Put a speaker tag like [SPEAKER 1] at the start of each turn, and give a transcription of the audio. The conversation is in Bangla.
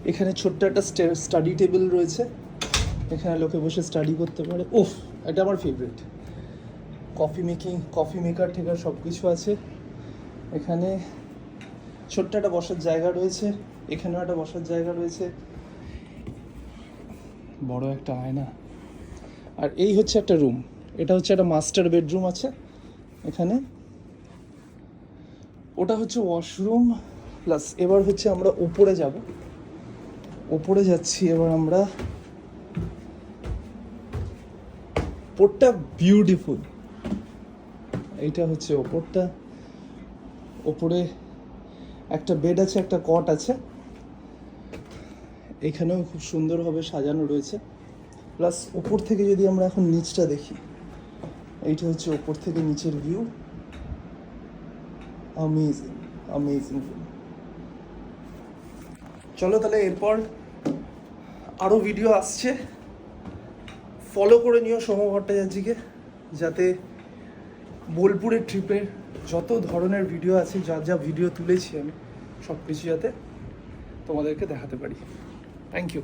[SPEAKER 1] এখানে ছোট্ট একটা স্টাডি টেবিল রয়েছে, এখানে লোকে বসে স্টাডি করতে পারে। ওফ, এটা আমার ফেভারিট। কফি মেকার ঠেকার সব কিছু আছে এখানে। ছোট্ট একটা বসার জায়গা রয়েছে, এখানেও একটা বসার জায়গা রয়েছে, বড় একটা আয়না। আর এই হচ্ছে একটা রুম, এটা হচ্ছে একটা মাস্টার বেডরুম আছে এখানে। ওটা হচ্ছে ওয়াশরুম প্লাস। এবার হচ্ছে আমরা ওপরে যাব, ওপরে যাচ্ছি এবার আমরা। ওপরটা বিউটিফুল, এইটা হচ্ছে ওপরটা। ওপরে একটা বেড আছে, একটা কট আছে, এখানেও খুব সুন্দরভাবে সাজানো রয়েছে। প্লাস ওপর থেকে যদি আমরা এখন নিচটা দেখি, এইটা হচ্ছে ওপর থেকে নিচের ভিউ। Amazing amazing. চলো তাহলে এরপর আরও ভিডিও আসছে, ফলো করে নিও সৌম্য ভট্টাচার্যকে, যাতে বোলপুরের ট্রিপের যত ধরনের ভিডিও আছে, যা যা ভিডিও তুলেছি আমি, সব কিছু যাতে তোমাদেরকে দেখাতে পারি। Thank you.